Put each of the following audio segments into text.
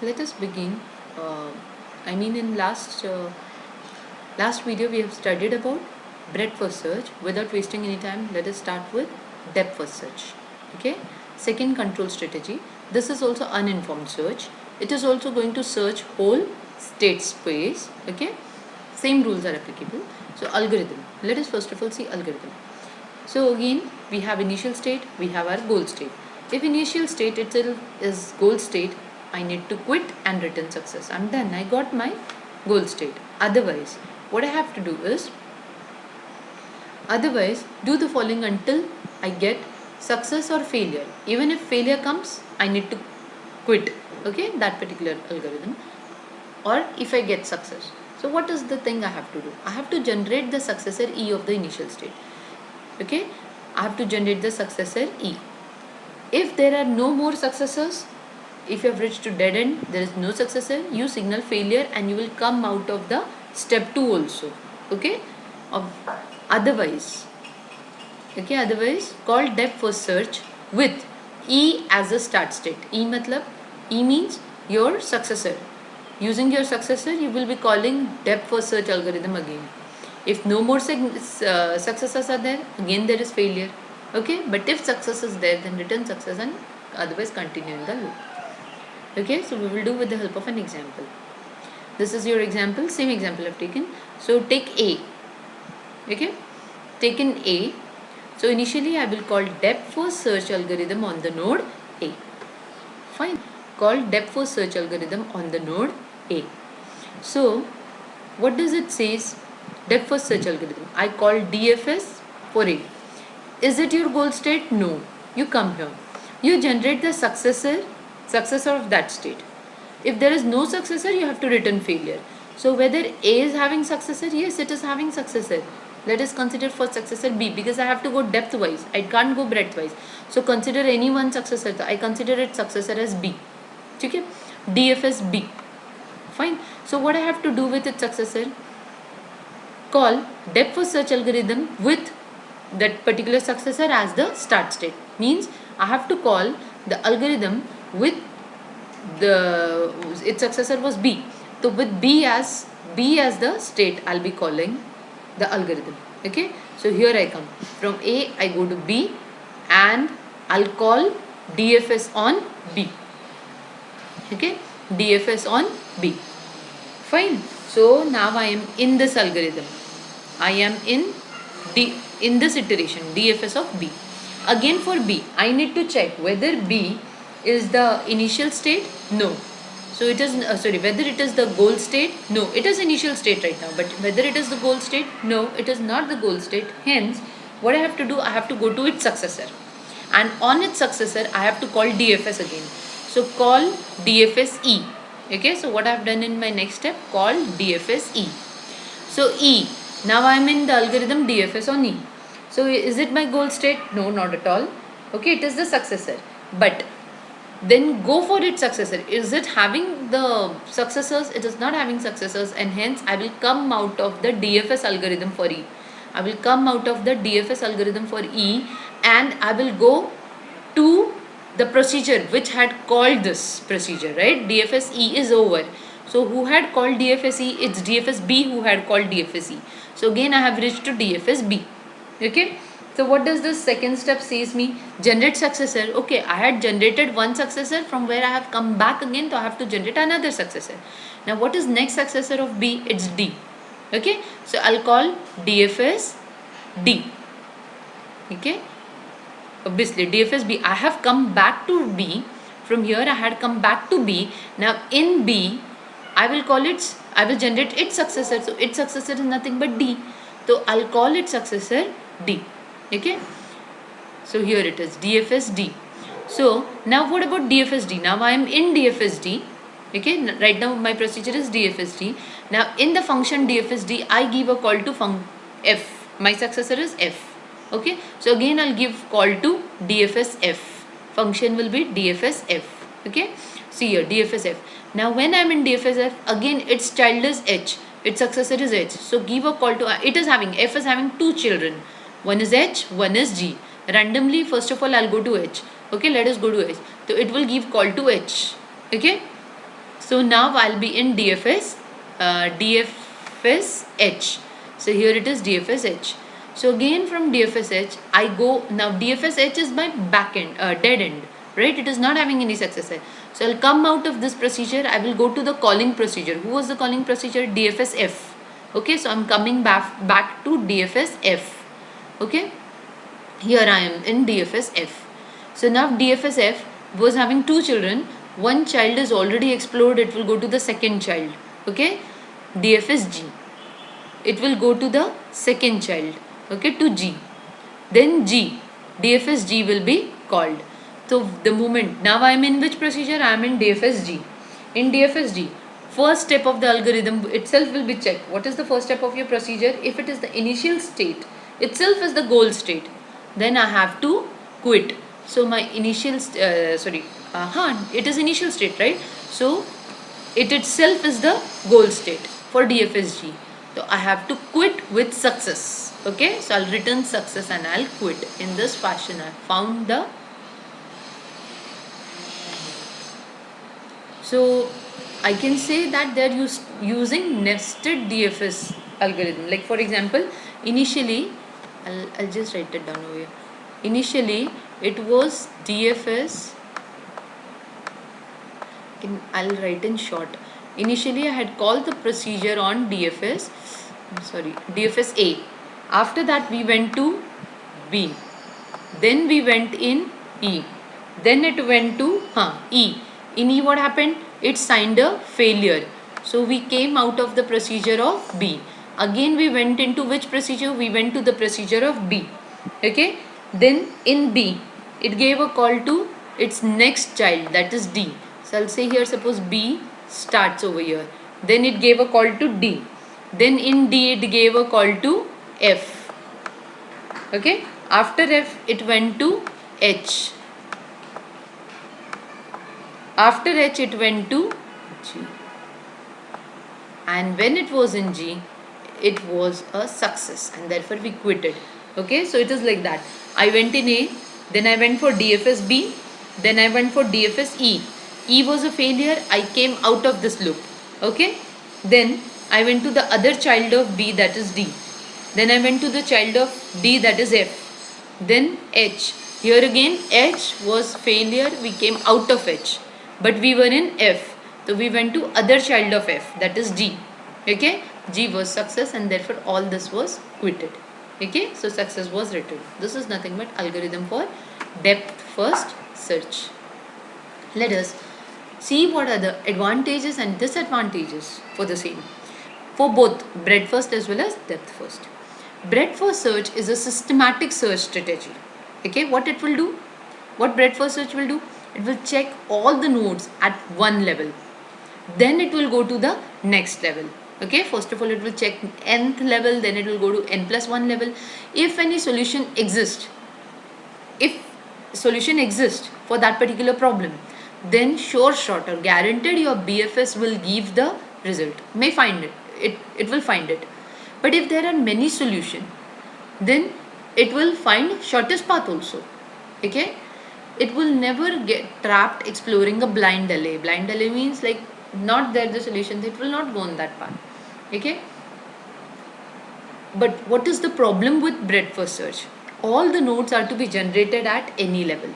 let us begin. In last video we have studied about breadth first search. Without wasting any time, let us start with depth first search. Okay. Second control strategy. This is also uninformed search. It is also going to search whole state space. Okay. Same rules are applicable. So algorithm. Let us first of all see algorithm. So again, we have initial state, we have our goal state. If initial state itself is goal state, I need to quit and return success. I'm done. I got my goal state. Otherwise, what I have to do is, do the following until I get success or failure. Even if failure comes, I need to quit. Okay, that particular algorithm. Or if I get success. So what is the thing I have to do? I have to generate the successor E of the initial state. Okay, I have to generate the successor E. If there are no more successors, if you have reached to dead end, there is no successor, you signal failure and you will come out of the step 2 also. Okay, otherwise call depth first search with E as a start state. E means your successor. Using your successor, you will be calling depth first search algorithm again. If no more successors are there, again there is failure. Okay, but if success is there, then return success and otherwise continue in the loop. Okay, so we will do with the help of an example. This is your example, same example I've taken. So take A. Okay, taken A. So initially I will call depth first search algorithm on the node A. Fine. Call depth first search algorithm on the node A. So what does it says? Depth first search algorithm. I call DFS for A. Is it your goal state? No. You come here. You generate the successor of that state. If there is no successor, you have to return failure. So whether A is having successor, yes, it is having successor. Let us consider for successor B, because I have to go depth wise. I can't go breadth wise. So consider any one successor. I consider its successor as B. Okay? DFS B. Fine. So what I have to do with its successor? Call depth first search algorithm with that particular successor as the start state. Means I have to call the algorithm with its successor was B. So with B as the state, I'll be calling the algorithm. Okay. So here I come. From A I go to B and I'll call DFS on B. Okay. DFS on B. Fine. So now I am in this algorithm. I am in this iteration DFS of B. Again for B, I need to check whether B is the initial state. No. So it is whether it is the goal state. No, it is initial state right now. But whether it is the goal state. No, it is not the goal state. Hence, what I have to do, I have to go to its successor, and on its successor I have to call DFS again. So call DFS E. Okay. So what I have done in my next step, call DFS E. So E. Now I am in the algorithm DFS on E. So is it my goal state? No, not at all. Okay, it is the successor. But then go for its successor. Is it having the successors? It is not having successors, and hence I will come out of the DFS algorithm for E. I will come out of the DFS algorithm for E and I will go to the procedure which had called this procedure, right? DFS E is over. So who had called DFS E? It's DFS B who had called DFS E. So again I have reached to DFS B. Okay. So what does the second step says me? Generate successor. Okay, I had generated one successor, from where I have come back again, so I have to generate another successor. Now what is next successor of B? It's D. Okay. So I'll call DFS D. Okay. Obviously DFS B. I have come back to B. From here I had come back to B. Now in B, I will generate its successor. So its successor is nothing but D. So I'll call its successor D. Okay. So here it is DFS D. So now what about DFS D? Now I am in DFS D. Okay. Right now my procedure is DFS D. Now in the function DFS D, I give a call to F. My successor is F. Okay. So again I'll give call to DFS F. Function will be DFS F. Okay. See here DFS F. Now when I am in DFS F, again its child is H. Its successor is H. So give a call to F is having two children. One is H, one is G. Randomly, first of all, I'll go to H. Okay, let us go to H. So it will give call to H. Okay. So now I'll be in DFS H. So here it is DFS H. So again from DFS H I go, now DFS H is my back end, dead end, right? It is not having any successor. So I'll come out of this procedure, I will go to the calling procedure. Who was the calling procedure? DFS F. Okay, so I'm coming back to DFS F. Okay, here I am in DFS F. So now DFS F was having two children. One child is already explored, it will go to the second child. Okay, DFS G, it will go to the second child, okay, to G. Then G, DFS G will be called. So the moment, now I am in which procedure? I am in DFS G. In DFS G, first step of the algorithm itself will be checked. What is the first step of your procedure? If it is the initial state itself is the goal state, then I have to quit. So my initial it is initial state, right? So it itself is the goal state for DFSG. So I have to quit with success. Okay, so I'll return success and I'll quit. In this fashion I found the, so I can say that they're using nested DFS algorithm. Like for example, initially I'll just write it down over here. Initially it was DFS, I'll write in short. Initially I had called the procedure on DFS A. After that we went to B, then we went in E, then it went to E. In E what happened? It signed a failure, so we came out of the procedure of B. Again we went into which procedure? We went to the procedure of B. Okay, then in B it gave a call to its next child, that is D. So I'll say here, suppose B starts over here, then it gave a call to D, then in D it gave a call to F. Okay, after F it went to H, after H it went to G, and when it was in G it was a success and therefore we quitted. Okay, so it is like that. I went in A, then I went for DFS B, then I went for DFS E. E was a failure, I came out of this loop. Okay, then I went to the other child of B, that is D, then I went to the child of D, that is F, then H. Here again H was failure, we came out of H, but we were in F, so we went to other child of F, that is G. Okay, G was success and therefore all this was quitted. Okay, so success was written. This is nothing but algorithm for depth first search. Let us see what are the advantages and disadvantages for the same, for both breadth first as well as depth first. Breadth first search is a systematic search strategy. Okay, what it will do? What breadth first search will do? It will check all the nodes at one level. Then it will go to the next level. Okay, first of all it will check nth level, then it will go to n plus 1 level. If any solution exists, if solution exists for that particular problem, then sure shot or guaranteed your BFS will give the result. May find it will find it. But if there are many solutions, then it will find shortest path also. Okay, it will never get trapped exploring a blind alley. Blind alley means like not there the solution, it will not go on that path. Okay, but what is the problem with breadth first search? All the nodes are to be generated at any level.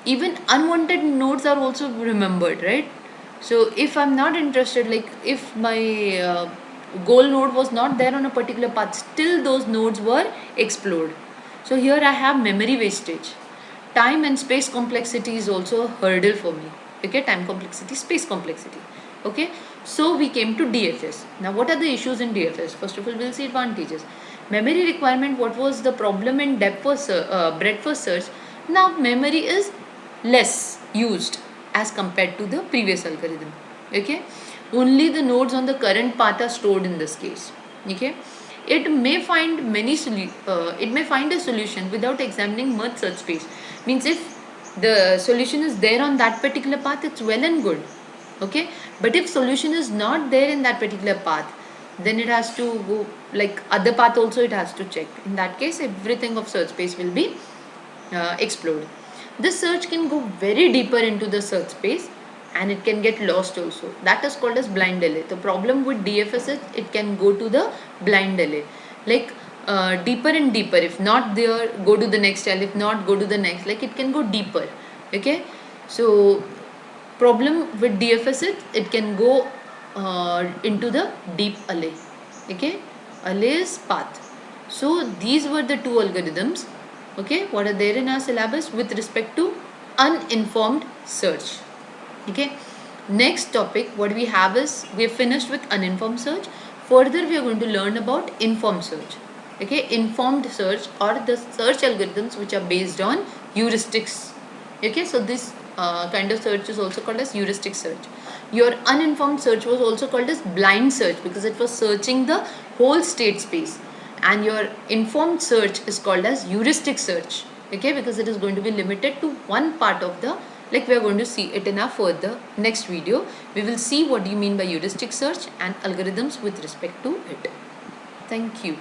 Even unwanted nodes are also remembered, right? So if I'm not interested, like if my goal node was not there on a particular path, still those nodes were explored. So here I have memory wastage. Time and space complexity is also a hurdle for me. Okay, time complexity, space complexity. Okay, so we came to DFS. Now what are the issues in DFS? First of all, we'll see advantages. Memory requirement, what was the problem in breadth first search? Now memory is less used as compared to the previous algorithm. Okay, only the nodes on the current path are stored in this case. Okay, it may find a solution without examining much search space. Means if the solution is there on that particular path, it's well and good. Okay, but if solution is not there in that particular path, then it has to go like other path also it has to check. In that case, everything of search space will be explored. This search can go very deeper into the search space, and it can get lost also. That is called as blind delay. The problem with DFS is it can go to the blind delay, like deeper and deeper. If not there, go to the next tile. If not, go to the next. Like it can go deeper. Okay, so problem with DFS is it can go into the deep alley. Okay, alley is path. So these were the two algorithms. Okay, what are there in our syllabus with respect to uninformed search. Okay, next topic what we have is we have finished with uninformed search. Further we are going to learn about informed search. Okay, informed search or the search algorithms which are based on heuristics. Okay, so this kind of search is also called as heuristic search. Your uninformed search was also called as blind search because it was searching the whole state space, and your informed search is called as heuristic search. Okay, because it is going to be limited to one part of the, like we are going to see it in our further next video. We will see what do you mean by heuristic search and algorithms with respect to it. Thank you.